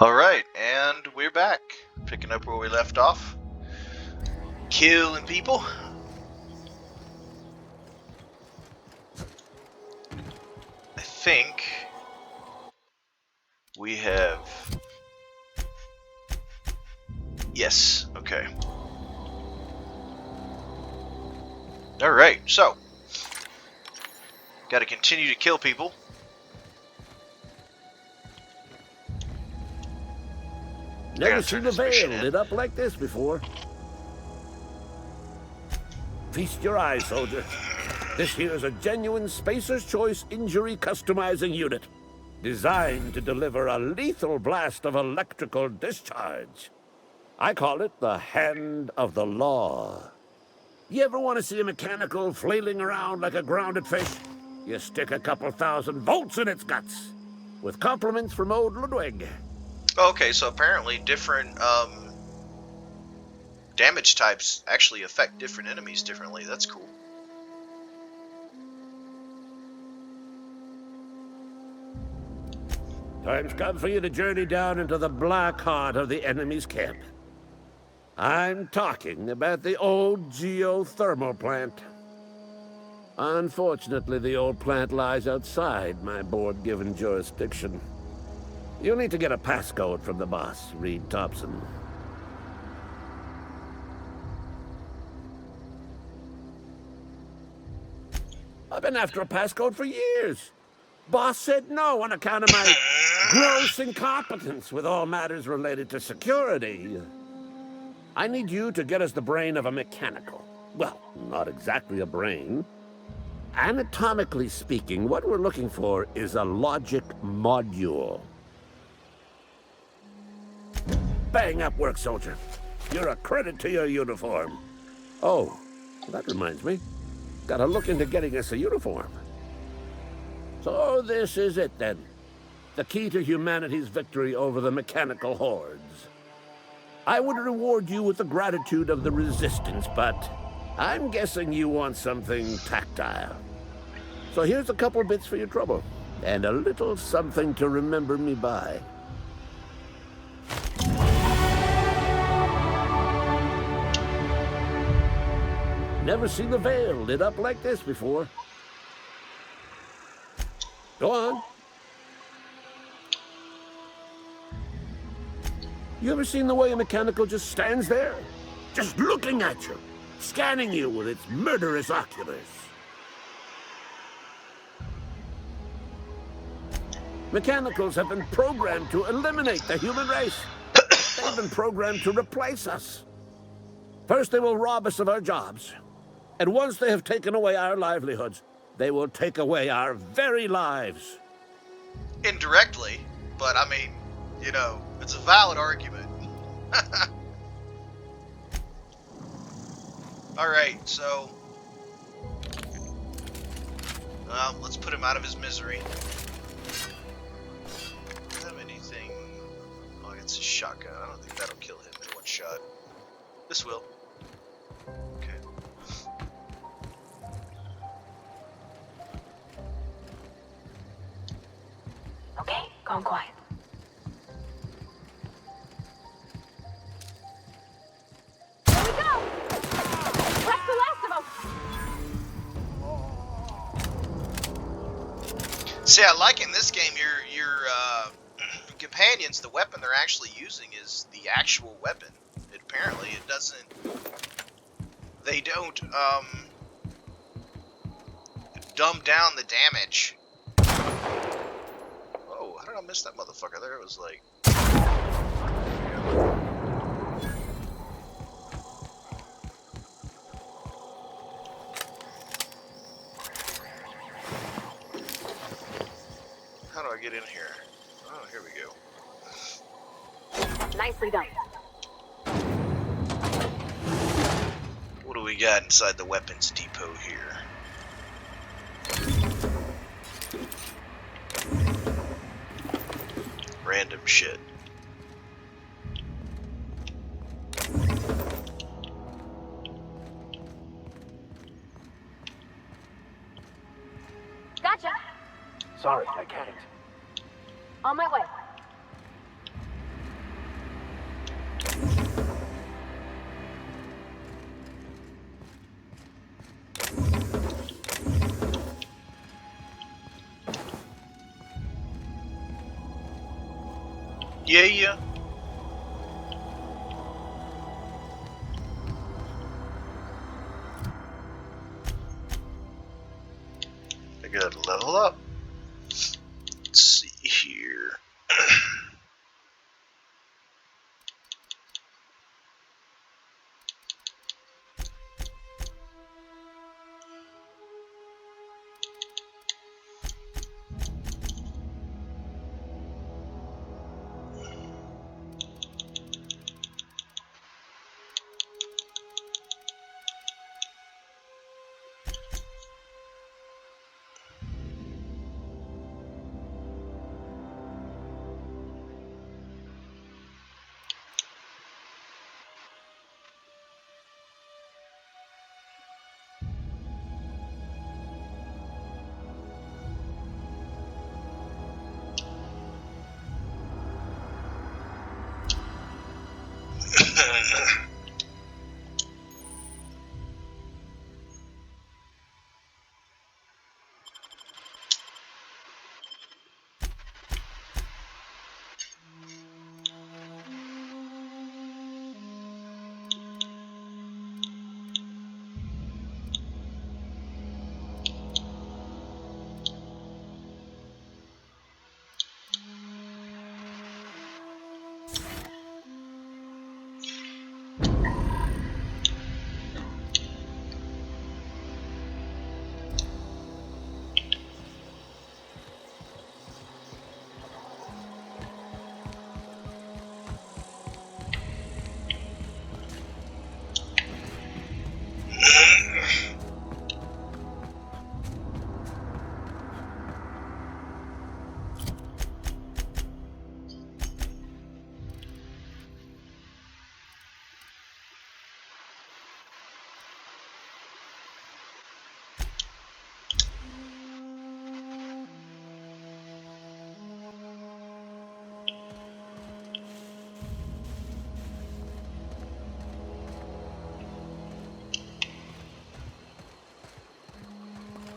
Alright, and we're back. Picking up where we left off. Killing people. I think we have... Yes, okay. Alright, so. Gotta continue to kill people. Never seen the Veil lit up like this before. Feast your eyes, soldier. This here is a genuine Spacer's Choice injury customizing unit, designed to deliver a lethal blast of electrical discharge. I call it the Hand of the Law. You ever want to see a mechanical flailing around like a grounded fish? You stick a couple thousand volts in its guts. With compliments from old Ludwig. Okay, so apparently different damage types actually affect different enemies differently. That's cool. Time's come for you to journey down into the black heart of the enemy's camp. I'm talking about the old geothermal plant. Unfortunately, the old plant lies outside my board-given jurisdiction. You'll need to get a passcode from the boss, Reed Thompson. I've been after a passcode for years. Boss said no on account of my gross incompetence with all matters related to security. I need you to get us the brain of a mechanical. Well, not exactly a brain. Anatomically speaking, what we're looking for is a logic module. Bang up work, soldier. You're a credit to your uniform. Oh, that reminds me. Gotta look into getting us a uniform. So this is it, then. The key to humanity's victory over the mechanical hordes. I would reward you with the gratitude of the Resistance, but I'm guessing you want something tactile. So here's a couple bits for your trouble, and a little something to remember me by. Never seen the Veil lit up like this before. Go on. You ever seen the way a mechanical just stands there? Just looking at you, scanning you with its murderous oculars. Mechanicals have been programmed to eliminate the human race. They've been programmed to replace us. First, they will rob us of our jobs. And once they have taken away our livelihoods, they will take away our very lives. Indirectly, but I mean, you know, it's a valid argument. Alright, so... let's put him out of his misery. Have anything... Oh, it's a shotgun. I don't think that'll kill him in one shot. This will. Okay. Okay, gone quiet. Here we go! That's the last of them! See, I like in this game your companions, the weapon they're actually using is the actual weapon. Apparently it doesn't... They don't, dumb down the damage. Oh, how did I miss that motherfucker there? It was like... How do I get in here? Oh, here we go. Nicely done. What do we got inside the weapons depot here? Random shit. Gotcha. Sorry, I can't. On my way. Yeah. I gotta level up. Let's see here.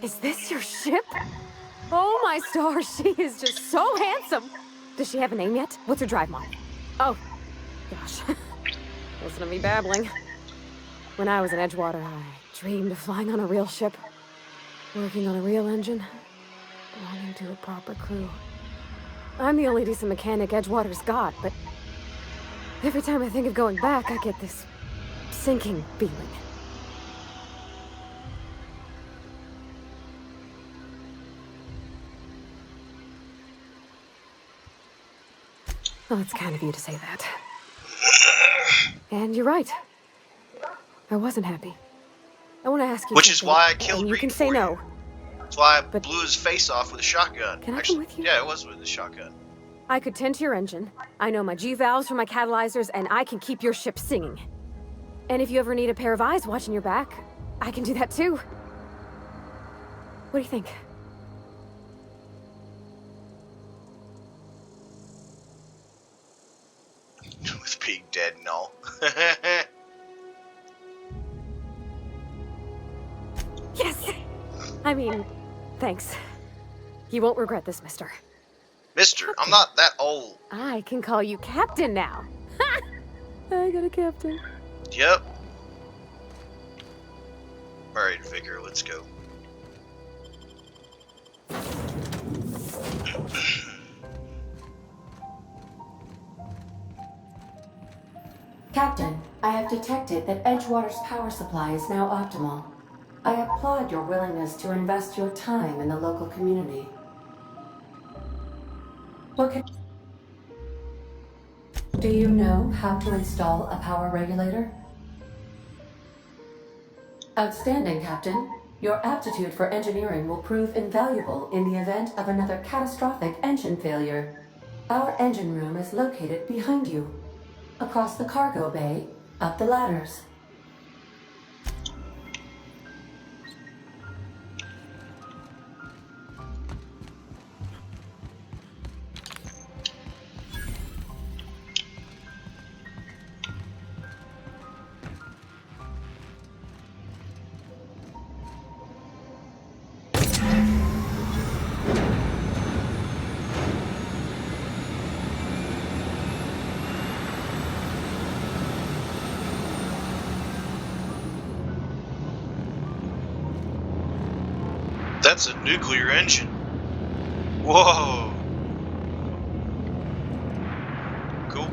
Is this your ship? Oh my stars, she is just so handsome. Does she have a name yet? What's her drive mod? Oh, gosh. Listen to me babbling. When I was in Edgewater, I dreamed of flying on a real ship, working on a real engine, belonging to a proper crew. I'm the only decent mechanic Edgewater's got, but every time I think of going back, I get this sinking feeling. Well, it's kind of you to say that. And you're right. I wasn't happy. I want to ask you Which is something, why I killed and you Reed can say for no. you. That's why I But- blew his face off with a shotgun. Can I come Actually, with you? yeah, it was with a shotgun. I could tend to your engine. I know my G-valves for my catalyzers, and I can keep your ship singing. And if you ever need a pair of eyes watching your back, I can do that too. What do you think? With being dead and all. Yes! I mean, thanks. You won't regret this, mister. Mister, I'm not that old. I can call you Captain now. Ha! I got a captain. Yep. Alright, Vicar, let's go. Captain, I have detected that Edgewater's power supply is now optimal. I applaud your willingness to invest your time in the local community. What can... Do you know how to install a power regulator? Outstanding, Captain. Your aptitude for engineering will prove invaluable in the event of another catastrophic engine failure. Our engine room is located behind you. Across the cargo bay, up the ladders. That's a nuclear engine. Whoa. Cool.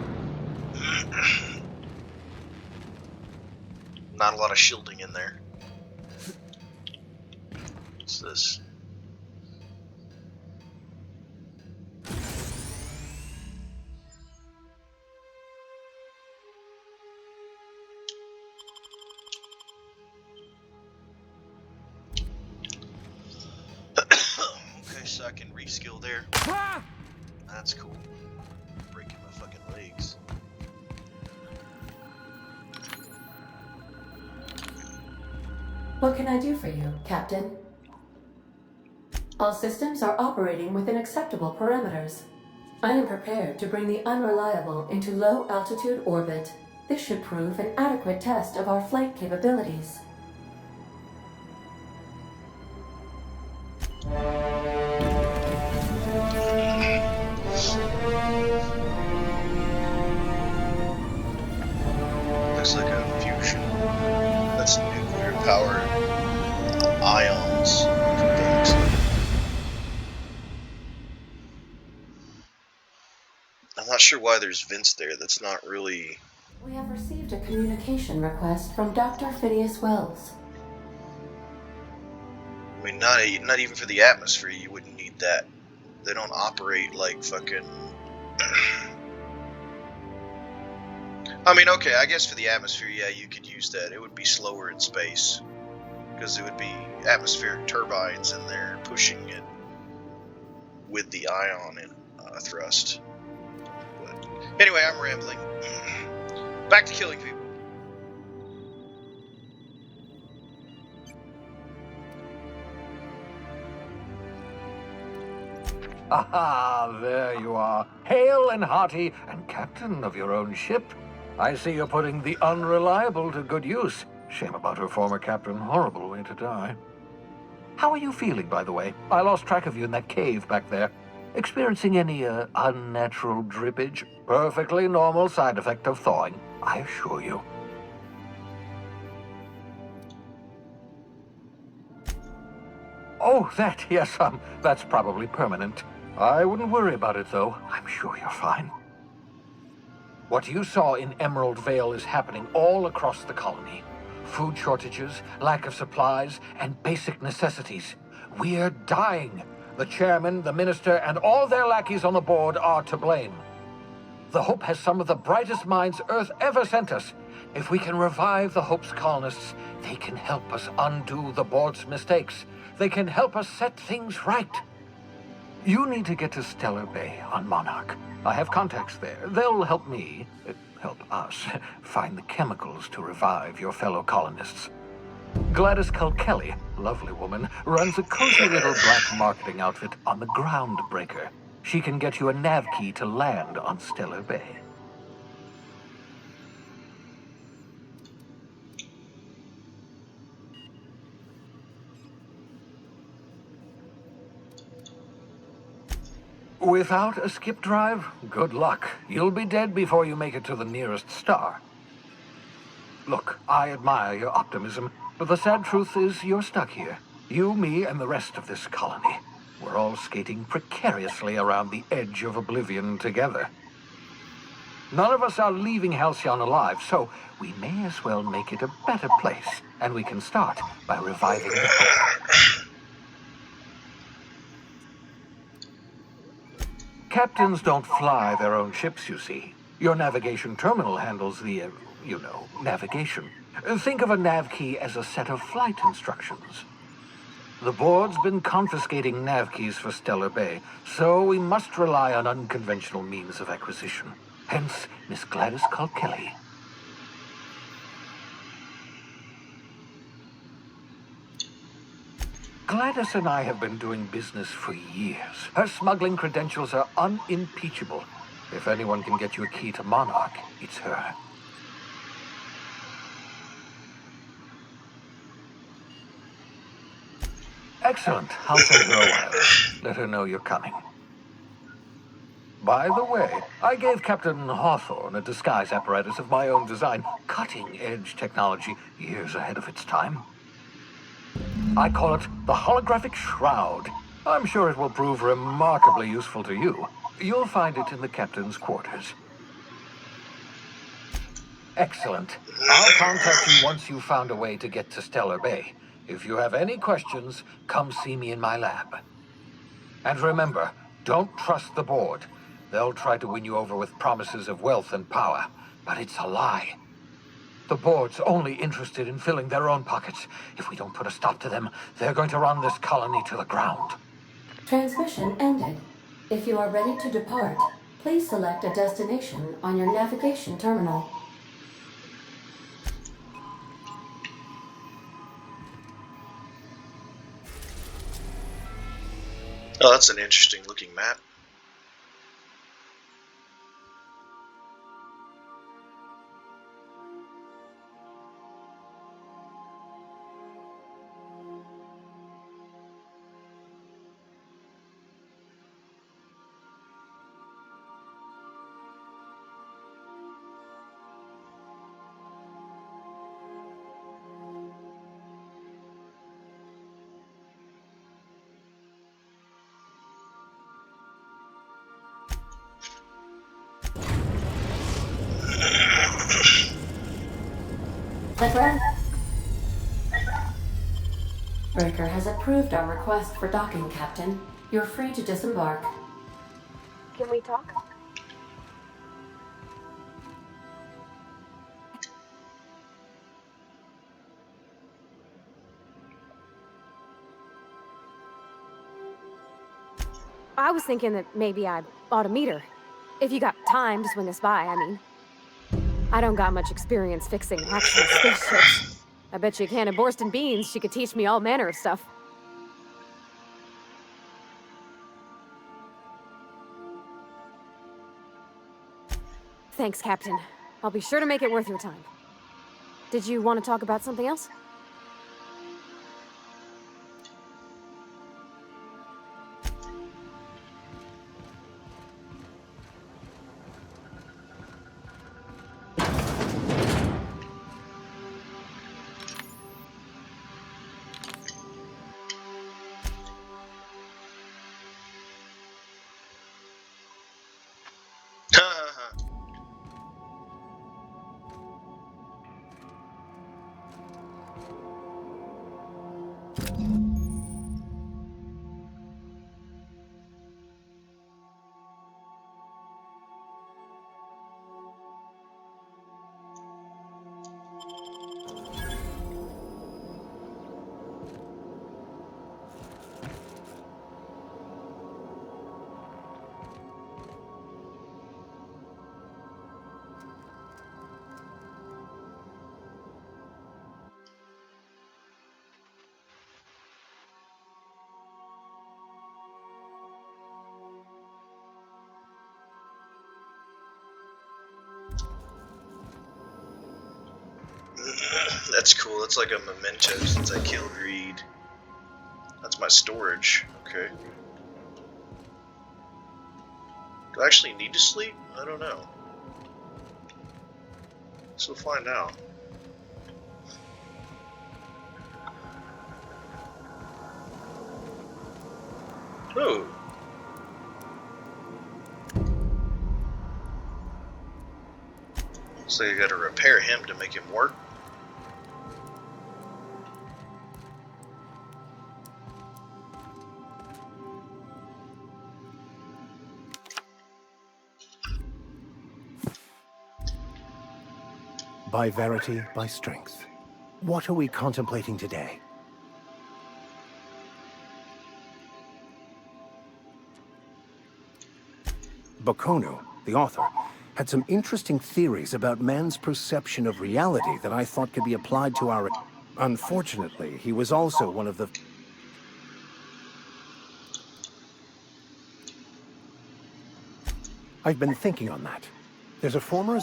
Not a lot of shielding in there. What's this? Okay, so I can reskill there. That's cool. Breaking my fucking legs. What can I do for you, Captain? All systems are operating within acceptable parameters. I am prepared to bring the Unreliable into low-altitude orbit. This should prove an adequate test of our flight capabilities. Looks like a fusion. That's nuclear powered ions. That's what that looks like. I'm not sure why there's vents there. That's not really. We have received a communication request from Dr. Phineas Wells. I mean, not even for the atmosphere, you wouldn't need that. They don't operate like fucking. I mean, okay, I guess for the atmosphere, yeah, you could use that. It would be slower in space. Because it would be atmospheric turbines in there pushing it with the ion and thrust. But anyway, I'm rambling. Back to killing people. Aha, there you are, hale and hearty, and captain of your own ship. I see you're putting the Unreliable to good use. Shame about her former captain, horrible way to die. How are you feeling, by the way? I lost track of you in that cave back there. Experiencing any, unnatural drippage? Perfectly normal side effect of thawing, I assure you. Oh, that, yes, that's probably permanent. I wouldn't worry about it, though. I'm sure you're fine. What you saw in Emerald Vale is happening all across the colony. Food shortages, lack of supplies, and basic necessities. We're dying. The chairman, the minister, and all their lackeys on the board are to blame. The Hope has some of the brightest minds Earth ever sent us. If we can revive the Hope's colonists, they can help us undo the board's mistakes. They can help us set things right. You need to get to Stellar Bay on Monarch. I have contacts there. They'll help me, help us, find the chemicals to revive your fellow colonists. Gladys Culkelly, lovely woman, runs a cozy little black marketing outfit on the Groundbreaker. She can get you a nav key to land on Stellar Bay. Without a skip drive, good luck. You'll be dead before you make it to the nearest star. Look, I admire your optimism, but the sad truth is you're stuck here. You, me, and the rest of this colony. We're all skating precariously around the edge of oblivion together. None of us are leaving Halcyon alive, so we may as well make it a better place, and we can start by reviving the Hope. Captains don't fly their own ships, you see. Your navigation terminal handles the, navigation. Think of a nav key as a set of flight instructions. The board's been confiscating nav keys for Stellar Bay, so we must rely on unconventional means of acquisition. Hence, Miss Gladys Culkelly. Gladys and I have been doing business for years. Her smuggling credentials are unimpeachable. If anyone can get you a key to Monarch, it's her. Excellent. I'll send her a wire. Let her know you're coming. By the way, I gave Captain Hawthorne a disguise apparatus of my own design. Cutting-edge technology, years ahead of its time. I call it the Holographic Shroud. I'm sure it will prove remarkably useful to you. You'll find it in the captain's quarters. Excellent. I'll contact you once you've found a way to get to Stellar Bay. If you have any questions, come see me in my lab. And remember, don't trust the board. They'll try to win you over with promises of wealth and power, but it's a lie. The board's only interested in filling their own pockets. If we don't put a stop to them, they're going to run this colony to the ground. Transmission ended. If you are ready to depart, please select a destination on your navigation terminal. Oh, that's an interesting looking map. The ground breaker has approved our request for docking, Captain. You're free to disembark. Can we talk? I was thinking that maybe I ought to meet her. If you got time to swing us by, I mean. I don't got much experience fixing actual spaceships. I bet you a can of Borston beans she could teach me all manner of stuff. Thanks, Captain. I'll be sure to make it worth your time. Did you want to talk about something else? That's cool. That's like a memento since I killed Reed. That's my storage. Okay. Do I actually need to sleep? I don't know. So we'll find out. Oh. So you gotta repair him to make him work. By verity, by strength. What are we contemplating today? Bokono, the author, had some interesting theories about man's perception of reality that I thought could be applied to our... Unfortunately, he was also one of the... I've been thinking on that. There's a former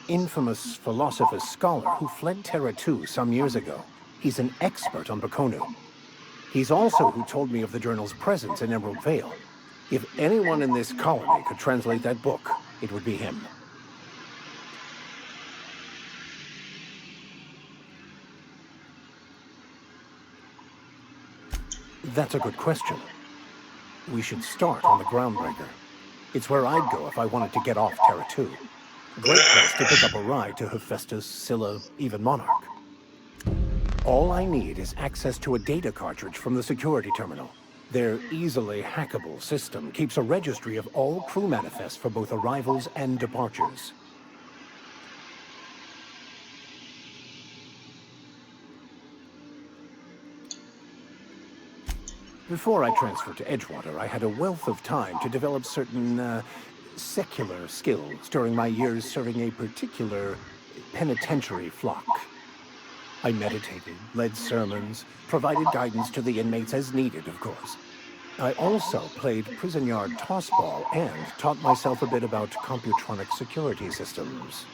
infamous philosopher scholar who fled Terra 2 some years ago. He's an expert on Bokono. He's also who told me of the journal's presence in Emerald Vale. If anyone in this colony could translate that book, it would be him. That's a good question. We should start on the Groundbreaker. It's where I'd go if I wanted to get off Terra 2. Great place to pick up a ride to Hephaestus, Scylla, even Monarch. All I need is access to a data cartridge from the security terminal. Their easily hackable system keeps a registry of all crew manifests for both arrivals and departures. Before I transferred to Edgewater, I had a wealth of time to develop certain, secular skills during my years serving a particular penitentiary flock. I meditated, led sermons, provided guidance to the inmates as needed, of course. I also played prison yard tossball and taught myself a bit about computronic security systems.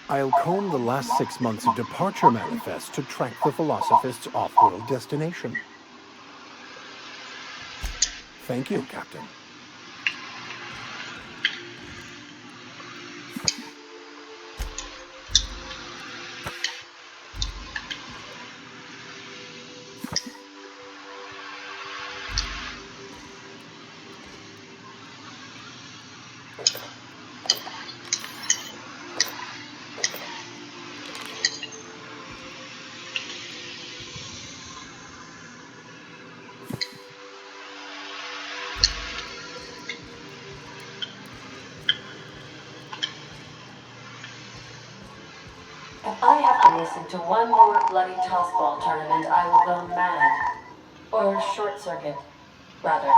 I'll comb the last 6 months of departure manifests to track the Philosophist's off-world destination. Thank you, Captain. If I have to listen to one more bloody tossball tournament, I will go mad. Or short circuit, rather.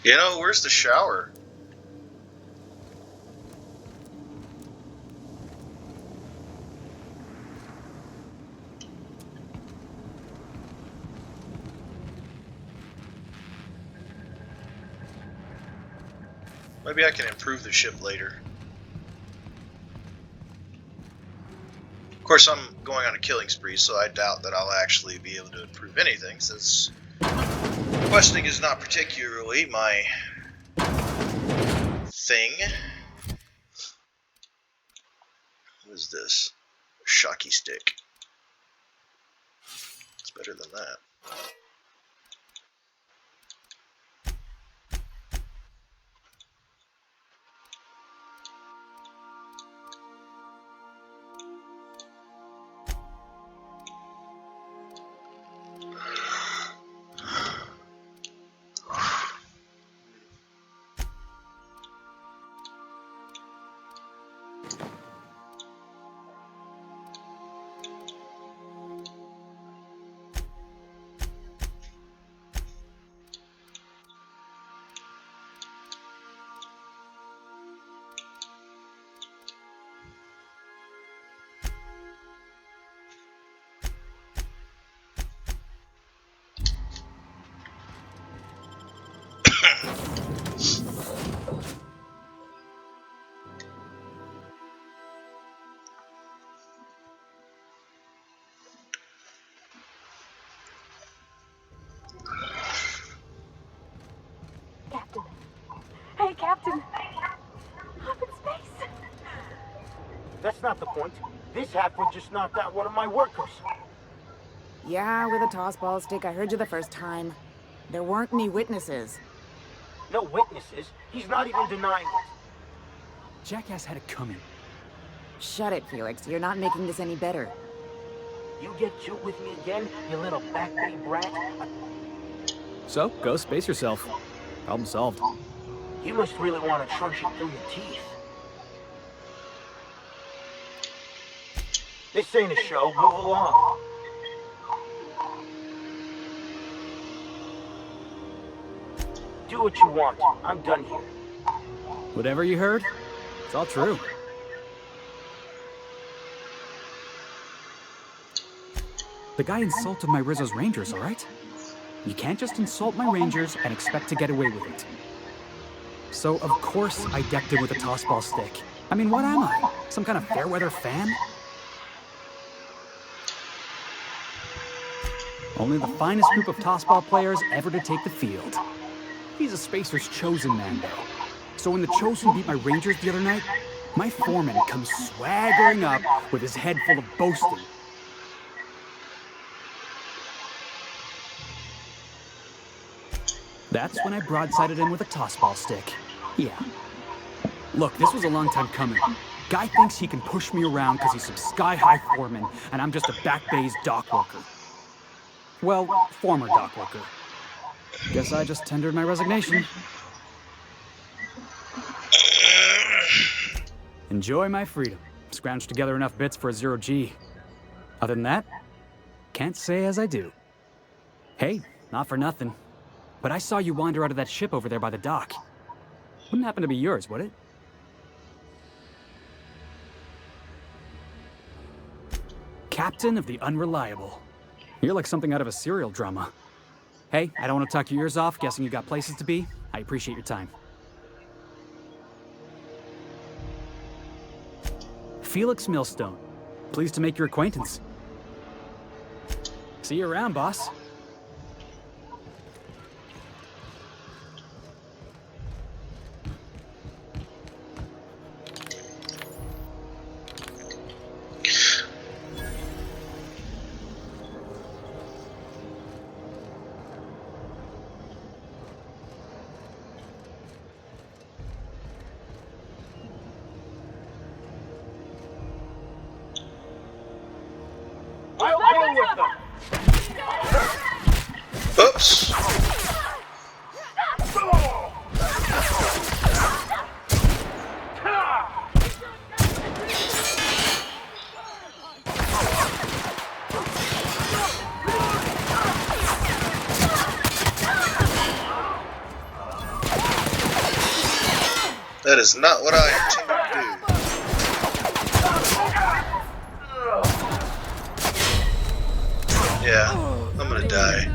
You know, where's the shower? Maybe I can improve the ship later. Of course, I'm going on a killing spree, so I doubt that I'll actually be able to improve anything, since questing is not particularly my thing. What is this? A shocky stick. It's better than that. Captain. Hey, Captain. Up in space. That's not the point. This halfwit just knocked out one of my workers. Yeah, with a tossball stick. I heard you the first time. There weren't any witnesses. No witnesses. He's not even denying it. Jackass had it coming. Shut it, Felix. You're not making this any better. You get cute with me again, you little backbitty brat? So, go space yourself. Problem solved. You must really want to crunch it through your teeth. This ain't a show. Move along. Do what you want. I'm done here. Whatever you heard, it's all true. The guy insulted my Rizzo's Rangers, alright? You can't just insult my Rangers and expect to get away with it. So, of course, I decked him with a tossball stick. I mean, what am I? Some kind of fair weather fan? Only the finest group of tossball players ever to take the field. He's a Spacer's chosen man, though. So when the Chosen beat my Rangers the other night, my foreman comes swaggering up with his head full of boasting. That's when I broadsided him with a tossball stick. Yeah. Look, this was a long time coming. Guy thinks he can push me around because he's some sky-high foreman, and I'm just a back bay's dock worker. Well, former dock worker. Guess I just tendered my resignation. Enjoy my freedom. Scrounged together enough bits for a 0G. Other than that, can't say as I do. Hey, not for nothing, but I saw you wander out of that ship over there by the dock. Wouldn't happen to be yours, would it? Captain of the Unreliable. You're like something out of a serial drama. Hey, I don't want to talk your ears off, guessing you got places to be. I appreciate your time. Felix Millstone. Pleased to make your acquaintance. See you around, boss. Oops. That is not what I intended to do. Yeah, I'm gonna die.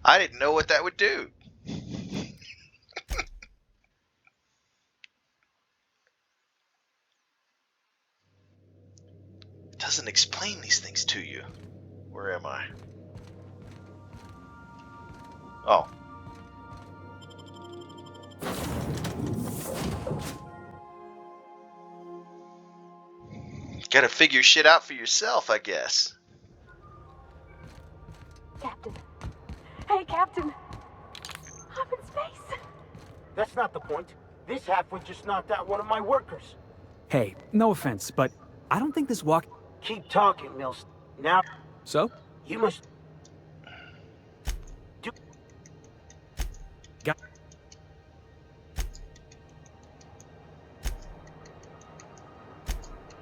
I didn't know what that would do. It doesn't explain these things to you. Where am I? Oh. Gotta figure shit out for yourself, I guess. Captain. Hey, Captain. I'm in space. That's not the point. This halfway just knocked out one of my workers. Hey, no offense, but I don't think this walk... Keep talking, Mills. Now, So? you must...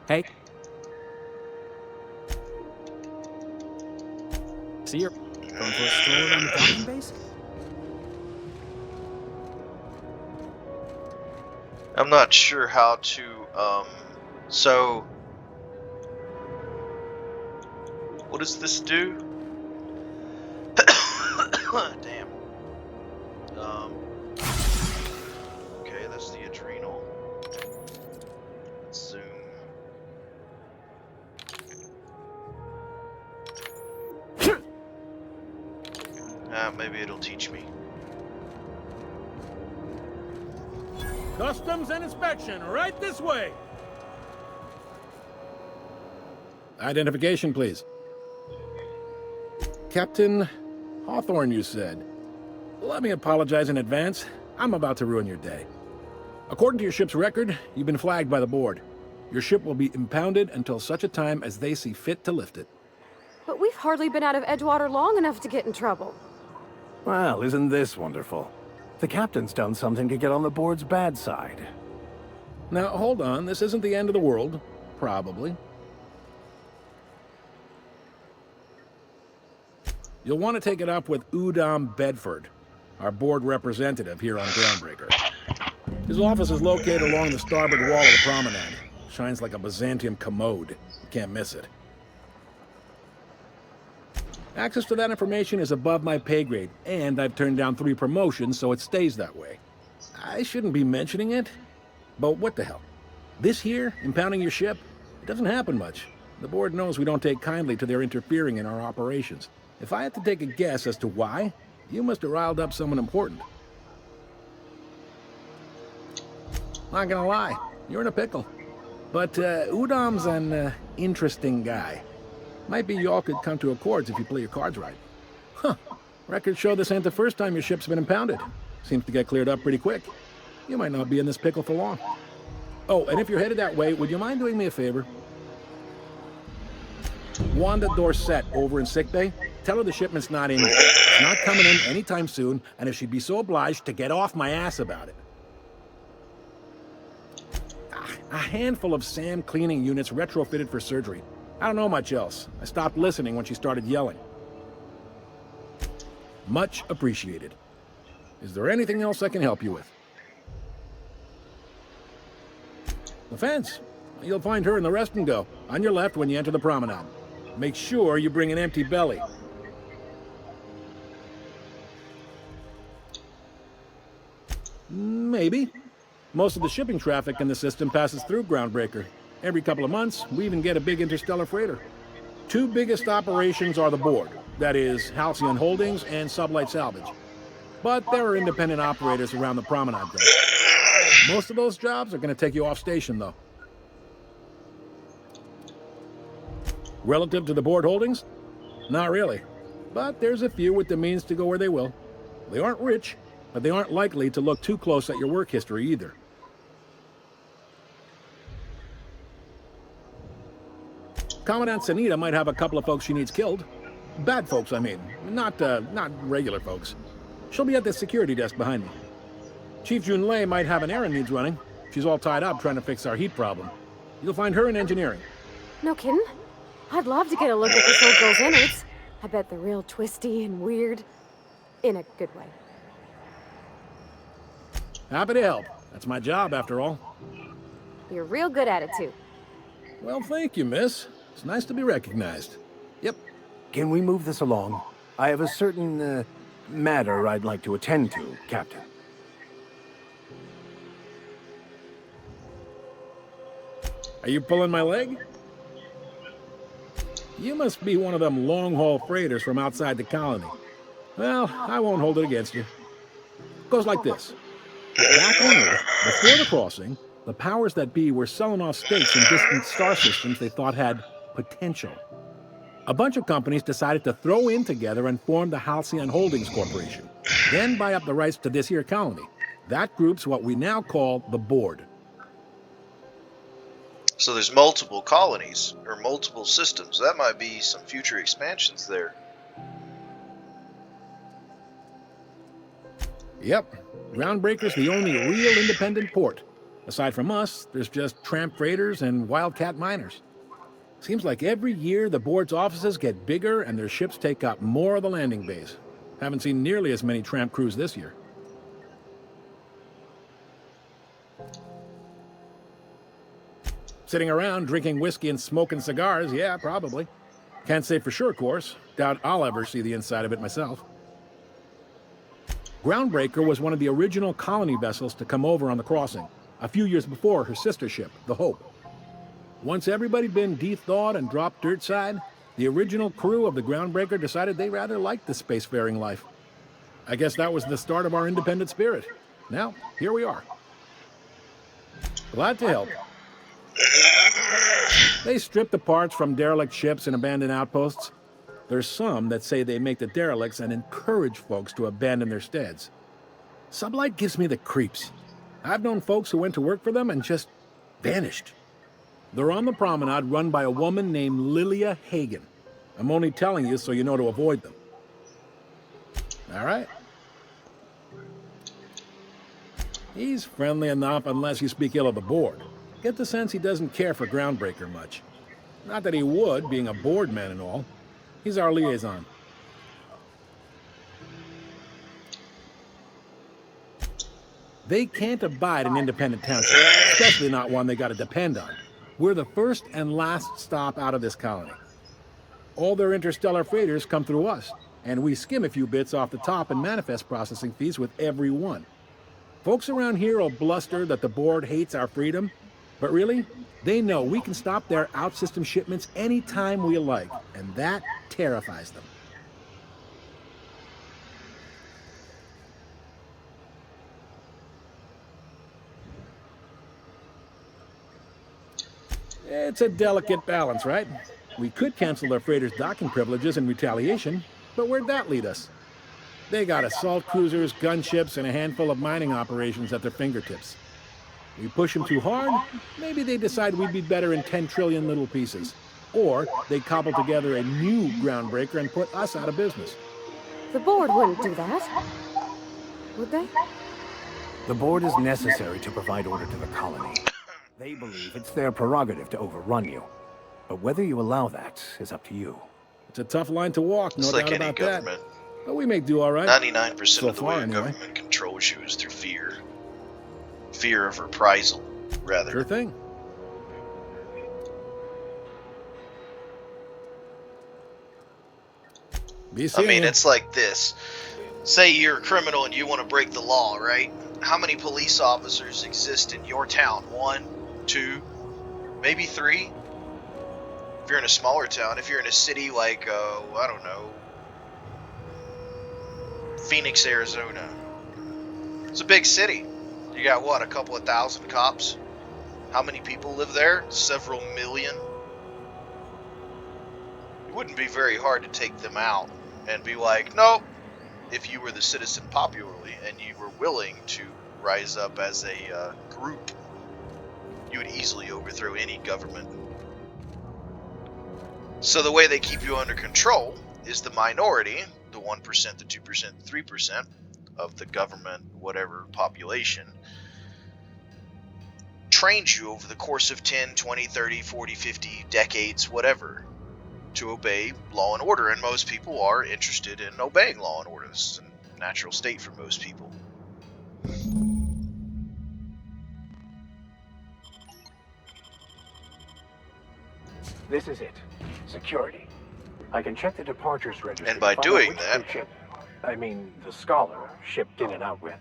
Hey. See you. Going for a stroll around the docking base? I'm not sure how to, so... What does this do? Damn. Okay, that's the adrenal. Let's zoom. Maybe it'll teach me. Customs and inspection, right this way. Identification, please. Captain Hawthorne, you said. Let me apologize in advance. I'm about to ruin your day. According to your ship's record, you've been flagged by the board. Your ship will be impounded until such a time as they see fit to lift it. But we've hardly been out of Edgewater long enough to get in trouble. Well, isn't this wonderful? The captain's done something to get on the board's bad side. Now, hold on. This isn't the end of the world. Probably. You'll want to take it up with Udom Bedford, our board representative here on Groundbreaker. His office is located along the starboard wall of the promenade. Shines like a Byzantium commode. You can't miss it. Access to that information is above my pay grade, and I've turned down 3 promotions, so it stays that way. I shouldn't be mentioning it, but what the hell? This here, impounding your ship, it doesn't happen much. The board knows we don't take kindly to their interfering in our operations. If I had to take a guess as to why, you must have riled up someone important. Not gonna lie, you're in a pickle. But Udam's an interesting guy. Might be y'all could come to accords if you play your cards right. Huh. Records show this ain't the first time your ship's been impounded. Seems to get cleared up pretty quick. You might not be in this pickle for long. Oh, and if you're headed that way, would you mind doing me a favor? Wanda Dorset over in sickbay, tell her the shipment's not in yet. It's not coming in anytime soon, and if she'd be so obliged to get off my ass about it. A handful of SAM cleaning units retrofitted for surgery. I don't know much else. I stopped listening when she started yelling. Much appreciated. Is there anything else I can help you with? The fence. You'll find her in the rest and go, on your left when you enter the promenade. Make sure you bring an empty belly. Maybe. Most of the shipping traffic in the system passes through Groundbreaker. Every couple of months, we even get a big interstellar freighter. Two biggest operations are the board. That is, Halcyon Holdings and Sublight Salvage. But there are independent operators around the promenade though. Most of those jobs are going to take you off station, though. Relative to the board holdings? Not really. But there's a few with the means to go where they will. They aren't rich, but they aren't likely to look too close at your work history either. Commandant Sanita might have a couple of folks she needs killed. Bad folks, I mean. Not regular folks. She'll be at the security desk behind me. Chief Junlei might have an errand needs running. She's all tied up trying to fix our heat problem. You'll find her in engineering. No kidding? I'd love to get a look at this old girl's innards. I bet they're real twisty and weird. In a good way. Happy to help. That's my job, after all. You're real good at it, too. Well, thank you, miss. It's nice to be recognized. Yep. Can we move this along? I have a certain, matter I'd like to attend to, Captain. Are you pulling my leg? You must be one of them long-haul freighters from outside the colony. Well, I won't hold it against you. Goes like this. Back on Earth, before the crossing, the powers that be were selling off stakes in distant star systems they thought had potential. A bunch of companies decided to throw in together and form the Halcyon Holdings Corporation, then buy up the rights to this here colony. That group's what we now call the Board. So there's multiple colonies, or multiple systems. That might be some future expansions there. Yep. Groundbreaker's the only real independent port. Aside from us, there's just tramp freighters and wildcat miners. Seems like every year the board's offices get bigger and their ships take up more of the landing bays. Haven't seen nearly as many tramp crews this year. Sitting around drinking whiskey and smoking cigars, yeah, probably. Can't say for sure, of course. Doubt I'll ever see the inside of it myself. Groundbreaker was one of the original colony vessels to come over on the crossing, a few years before her sister ship, the Hope. Once everybody'd been de-thawed and dropped dirtside, the original crew of the Groundbreaker decided they rather liked the spacefaring life. I guess that was the start of our independent spirit. Now, here we are. Glad to help. They strip the parts from derelict ships and abandoned outposts. There's some that say they make the derelicts and encourage folks to abandon their steads. Sublight gives me the creeps. I've known folks who went to work for them and just vanished. They're on the promenade run by a woman named Lilia Hagen. I'm only telling you so you know to avoid them. All right. He's friendly enough unless you speak ill of the board. Get the sense he doesn't care for Groundbreaker much. Not that he would, being a board man and all. He's our liaison. They can't abide an independent township, especially not one they gotta depend on. We're the first and last stop out of this colony. All their interstellar freighters come through us, and we skim a few bits off the top and manifest processing fees with every one. Folks around here will bluster that the board hates our freedom, But really, they know we can stop their out-system shipments anytime we like, and that terrifies them. It's a delicate balance, right? We could cancel their freighters' docking privileges in retaliation, but where'd that lead us? They got assault cruisers, gunships, and a handful of mining operations at their fingertips. We push them too hard, maybe they decide we'd be better in 10 trillion little pieces. Or they cobble together a new groundbreaker and put us out of business. The board wouldn't do that. Would they? The board is necessary to provide order to the colony. They believe it's their prerogative to overrun you. But whether you allow that is up to you. It's a tough line to walk, no It's doubt like any about government. that. But we may do all right. 99% So of the way far, a anyway. government controls you is through fear. Fear of reprisal, rather. Sure thing. I mean, it's like this. Say you're a criminal and you want to break the law, right? How many police officers exist in your town? 1, 2, maybe 3? If you're in a smaller town, if you're in a city like, I don't know, Phoenix, Arizona. It's a big city. You got, what, a couple of thousand cops? How many people live there? Several million? It wouldn't be very hard to take them out and be like, nope. If you were the citizen popularly and you were willing to rise up as a group, you would easily overthrow any government. So the way they keep you under control is the minority, the 1%, the 2%, the 3% of the government, whatever population, trains you over the course of 10, 20, 30, 40, 50 decades, whatever, to obey law and order. And most people are interested in obeying law and order. This is a natural state for most people. This is it. Security. I can check the departures register. And by to find out doing which that, ship, I mean, the Scholar shipped in and out with.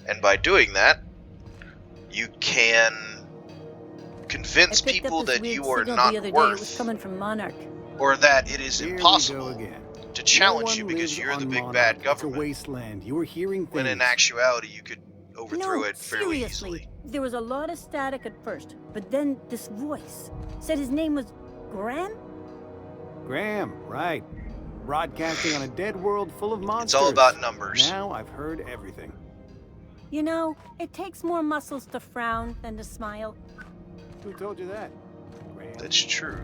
And by doing that, you can convince people that you are not worth, coming from Monarch. or that it is impossible to challenge you because you're the big bad It's a government. wasteland. You were hearing things. When in actuality, you could overthrow No, it fairly seriously. easily. There was a lot of static at first, but then this voice said his name was Graham? Graham, right. Broadcasting on a dead world full of monsters. It's all about numbers. Now I've heard everything. You know, it takes more muscles to frown than to smile. Who told you that? Graham? That's true.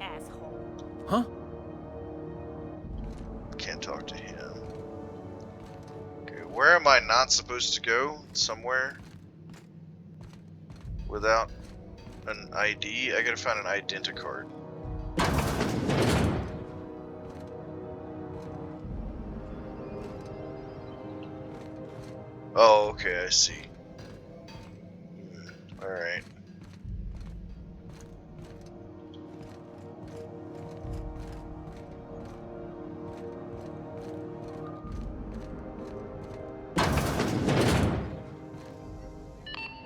Asshole. Huh? Can't talk to him. Okay, where am I not supposed to go? Somewhere without an ID? I gotta find an identicard. Oh, okay, I see. Alright.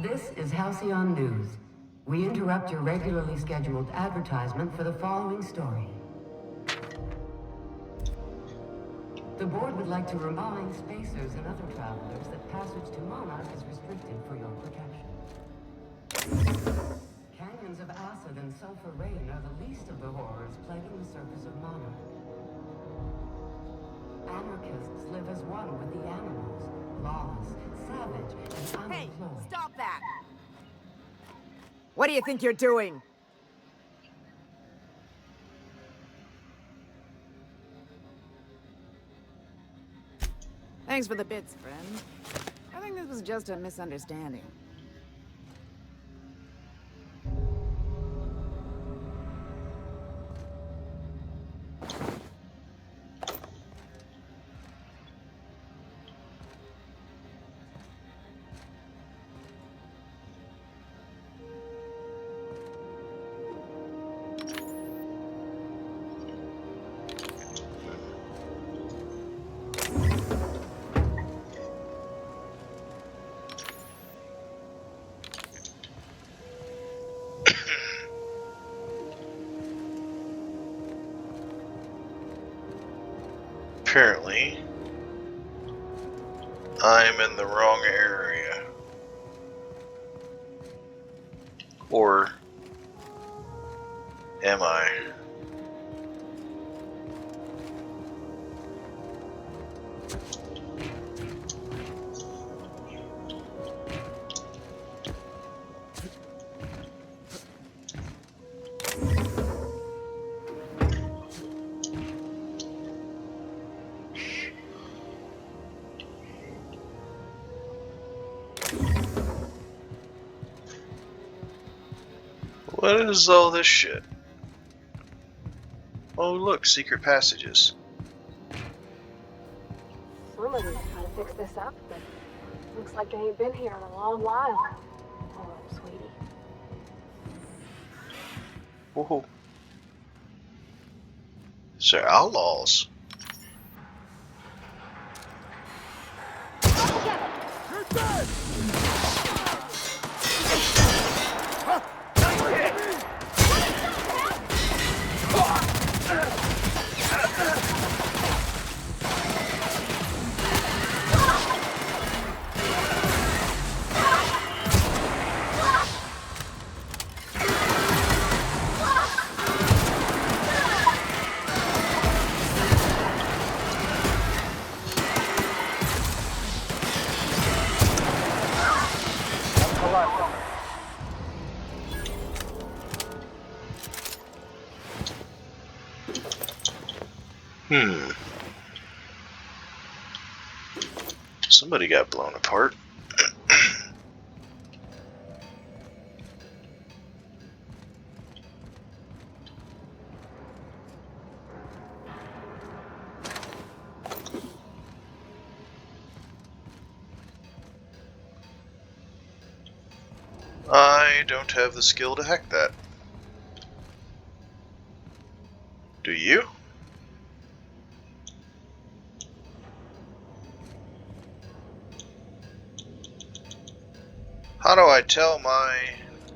This is Halcyon News. We interrupt your regularly scheduled advertisement for the following story. The board would like to remind spacers and other travelers that passage to Monarch is restricted for your protection. Canyons of acid and sulfur rain are the least of the horrors plaguing the surface of Monarch. Anarchists live as one with the animals, lawless, savage, and Hey, unemployed. stop that! What do you think you're doing? Thanks for the bits, friend. I think this was just a misunderstanding. Apparently, I'm in the wrong area. Or am I? What is all this shit? Oh look, secret passages. Somebody's trying to fix this up, but looks like they ain't been here in a long while. Oh, sweetie. Whoa. These are outlaws. Somebody got blown apart. I don't have the skill to hack that. Do you? How do I tell my...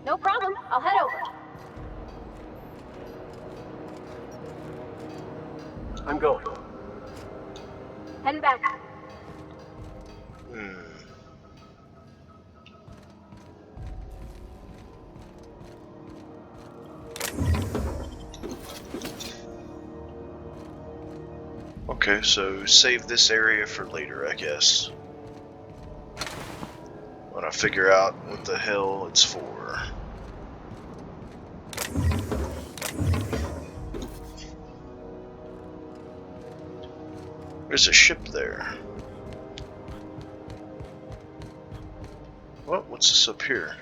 No problem. I'll head over. I'm going. Heading back. Okay, so save this area for later, I guess. When I figure out what the hell it's for. There's a ship there. What? What's this up here?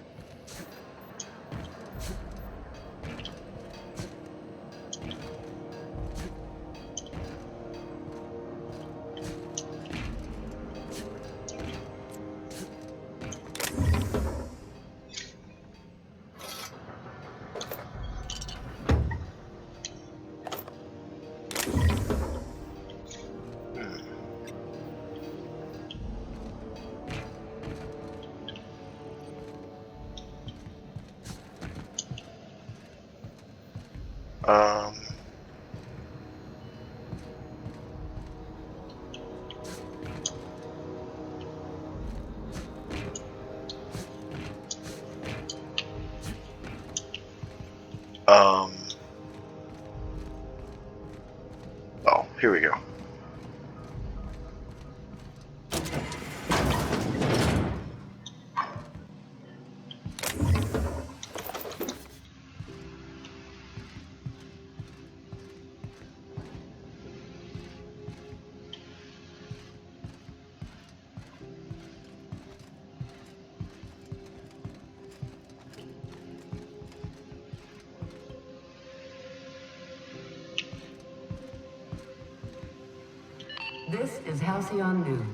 Oh, here we go. This is Halcyon News.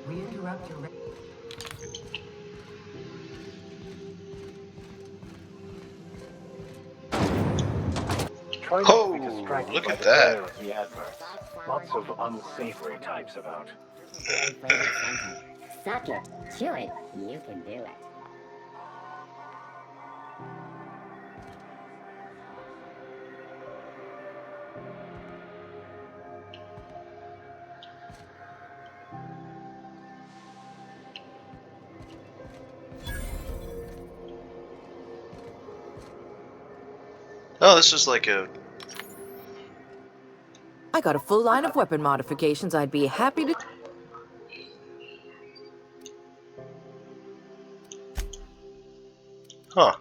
We interrupt your... Oh, look at that. Lots of unsavory types about. Suck it, chew it, you can do it. Oh, this is like a... I got a full line of weapon modifications I'd be happy to... Huh.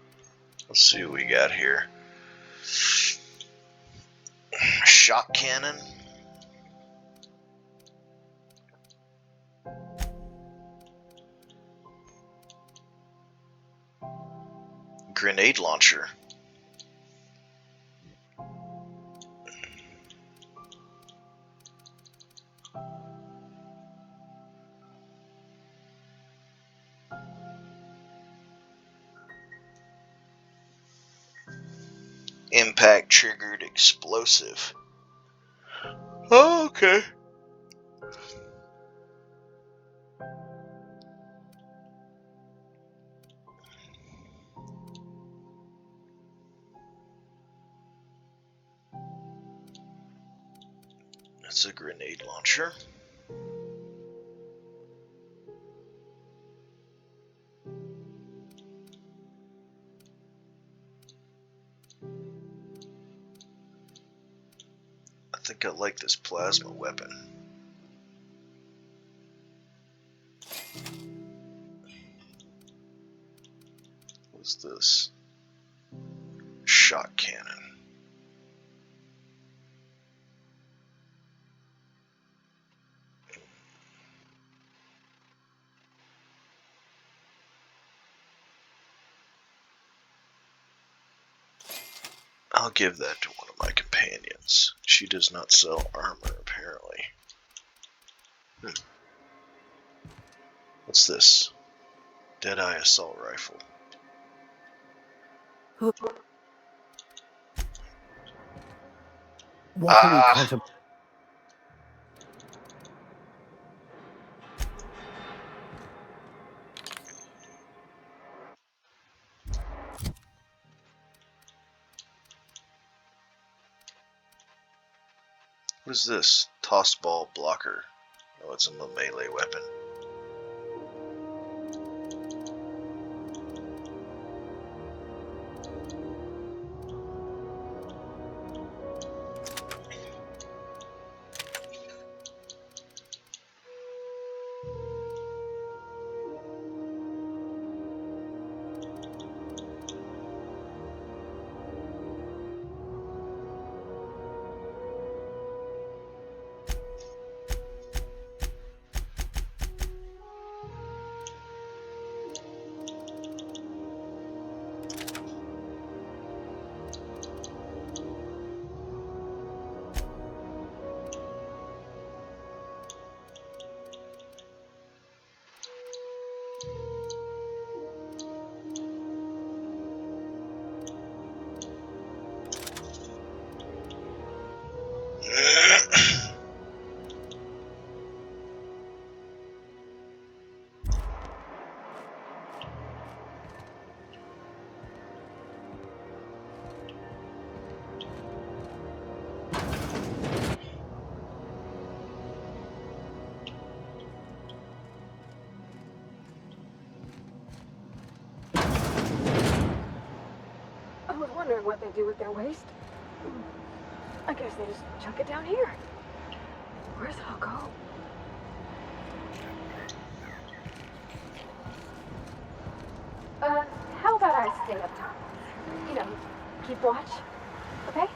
Let's see what we got here. Shock cannon. Grenade launcher. Impact triggered explosive. Oh, okay. That's a grenade launcher. I think I like this plasma weapon. What's this? Shock cannon. I'll give that to one of my companions. She does not sell armor, apparently. What's this? Deadeye assault rifle. What are we contemplating? What is this? Toss ball blocker. Oh, it's a melee weapon. I was wondering what they do with their waste. I guess they just chuck it down here. Where's it all go? How about I stay up top? You know, keep watch, okay?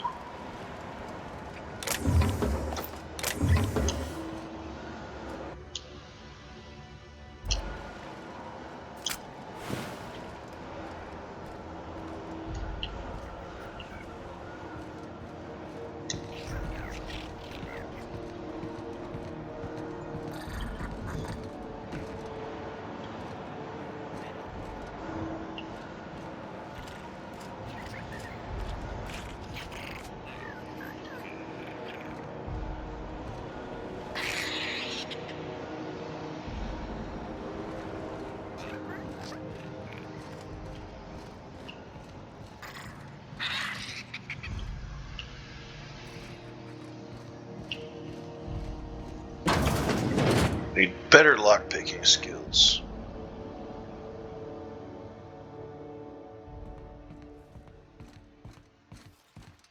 Need better lockpicking skills.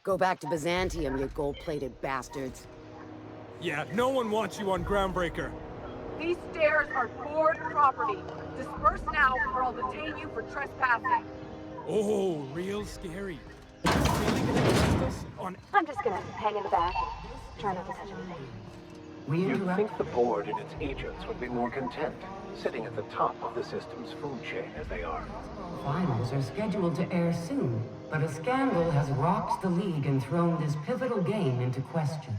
Go back to Byzantium, you gold-plated bastards. Yeah, no one wants you on Groundbreaker. These stairs are board property. Disperse now or I'll detain you for trespassing. Oh, real scary. Really gonna arrest us on... I'm just gonna hang in the back. Try not to touch anything. You'd think the board and its agents would be more content, sitting at the top of the system's food chain as they are. Finals are scheduled to air soon, but a scandal has rocked the League and thrown this pivotal game into question.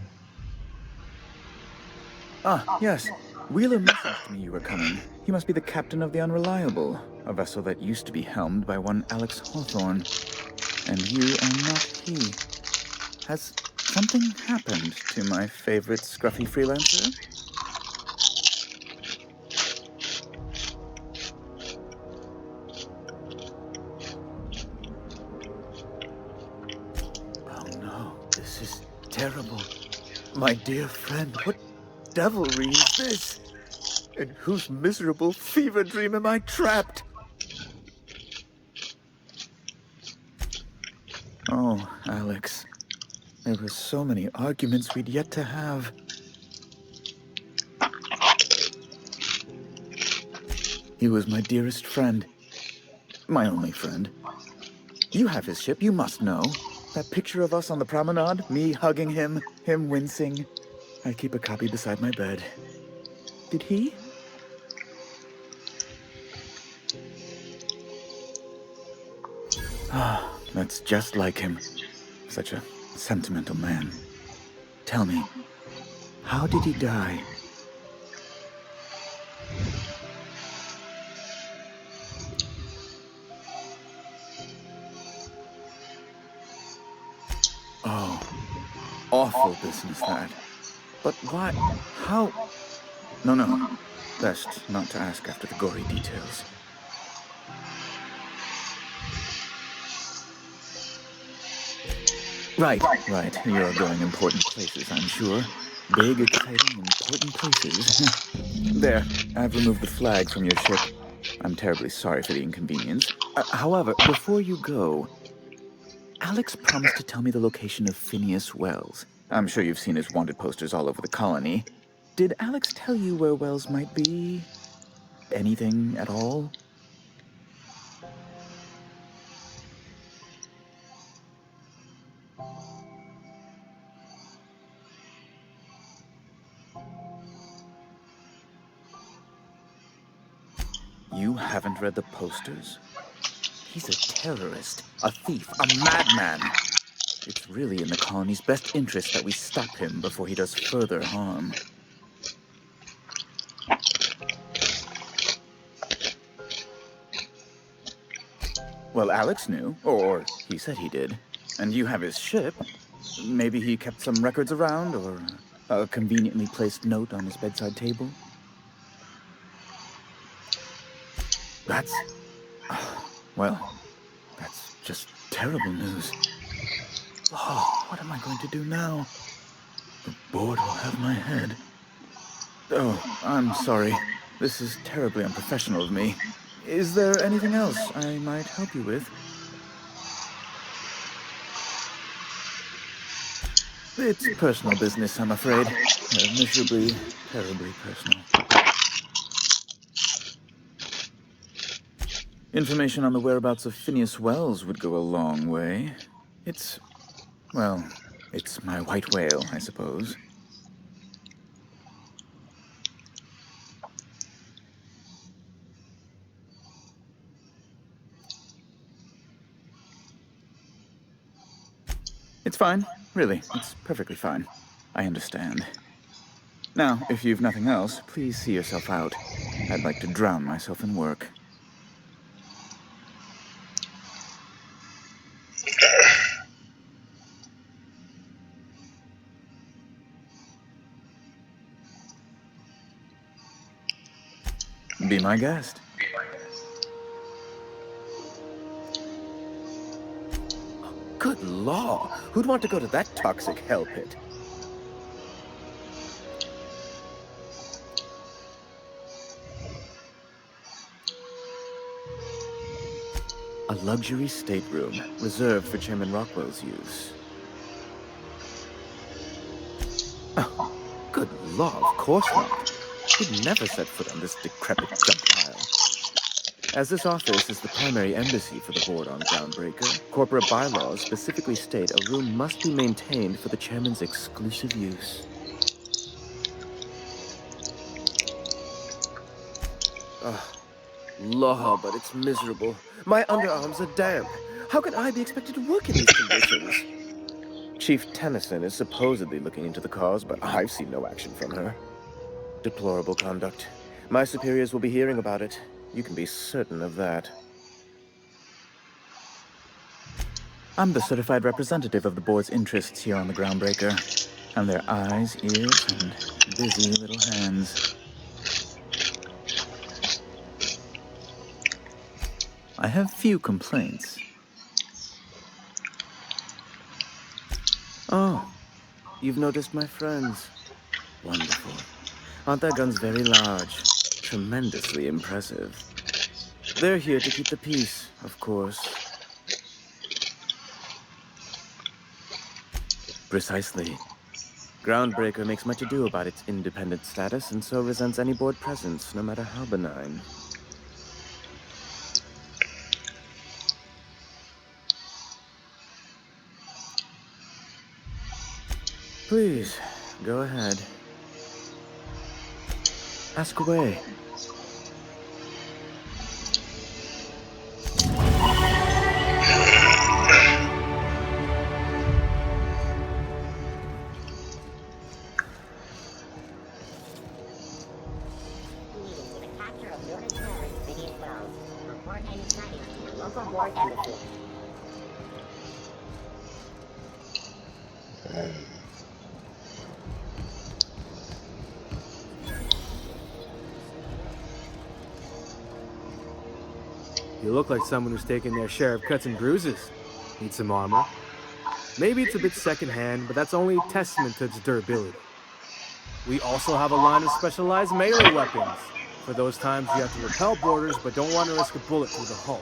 Ah, yes. Wheeler messaged me you were coming. He must be the captain of the Unreliable, a vessel that used to be helmed by one Alex Hawthorne. And you are not he. Has something happened to my favorite scruffy freelancer? Oh no, this is terrible. My dear friend, what devilry is this? In whose miserable fever dream am I trapped? Oh, Alex. There were so many arguments we'd yet to have. He was my dearest friend. My only friend. You have his ship, you must know. That picture of us on the promenade, me hugging him, him wincing. I keep a copy beside my bed. Did he? Ah, that's just like him. Such a sentimental man. Tell me, how did he die? Oh, awful business that. But why? How? No. Best not to ask after the gory details. Right. You're going important places, I'm sure. Big, exciting, important places. There, I've removed the flag from your ship. I'm terribly sorry for the inconvenience. However, before you go, Alex promised to tell me the location of Phineas Wells. I'm sure you've seen his wanted posters all over the colony. Did Alex tell you where Wells might be? Anything at all? You haven't read the posters? He's a terrorist, a thief, a madman. It's really in the colony's best interest that we stop him before he does further harm. Well, Alex knew, or he said he did. And you have his ship. Maybe he kept some records around, or a conveniently placed note on his bedside table. That's... well, that's just terrible news. Oh, what am I going to do now? The board will have my head. Oh, I'm sorry. This is terribly unprofessional of me. Is there anything else I might help you with? It's personal business, I'm afraid. Miserably, terribly personal. Information on the whereabouts of Phineas Wells would go a long way. It's my white whale, I suppose. It's fine. Really, it's perfectly fine. I understand. Now, if you've nothing else, please see yourself out. I'd like to drown myself in work. Be my guest. Good law! Who'd want to go to that toxic hell pit? A luxury stateroom, reserved for Chairman Rockwell's use. Good law, of course not. He'd never set foot on this decrepit junk pile. As this office is the primary embassy for the board on Groundbreaker, corporate bylaws specifically state a room must be maintained for the chairman's exclusive use. Law, but it's miserable. My underarms are damp. How can I be expected to work in these conditions? Chief Tennyson is supposedly looking into the cause, but I've seen no action from her. Deplorable conduct. My superiors will be hearing about it. You can be certain of that. I'm the certified representative of the board's interests here on the Groundbreaker. I'm their eyes, ears, and busy little hands. I have few complaints. Oh, you've noticed my friends. Wonderful. Aren't their guns very large? Tremendously impressive. They're here to keep the peace, of course. Precisely. Groundbreaker makes much ado about its independent status, and so resents any board presence, no matter how benign. Please, go ahead. Ask away. You look like someone who's taken their share of cuts and bruises. Need some armor? Maybe it's a bit secondhand, but that's only a testament to its durability. We also have a line of specialized melee weapons, for those times you have to repel boarders but don't want to risk a bullet through the hull.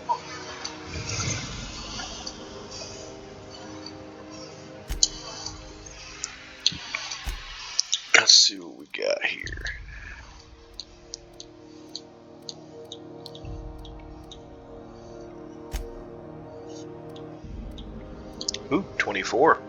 Let's see what we got here. Ooh, 24.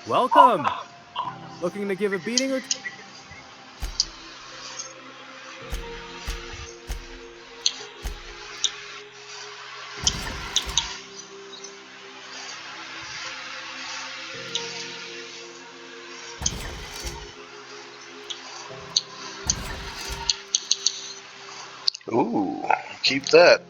Welcome! Looking to give a beating or... Ooh, keep that.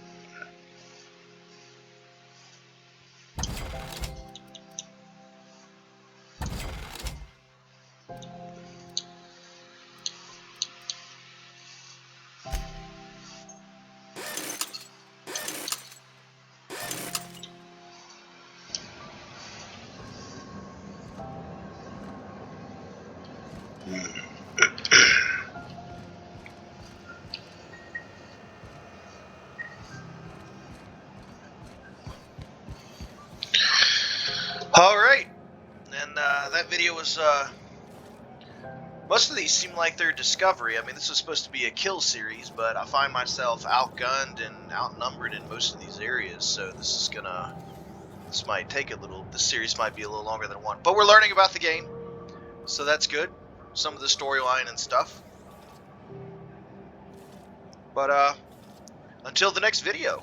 Alright, and that video was, most of these seem like they're Discovery. I mean, this was supposed to be a kill series, but I find myself outgunned and outnumbered in most of these areas, so this might take this series might be a little longer than one. But we're learning about the game, so that's good. Some of the storyline and stuff. But, until the next video.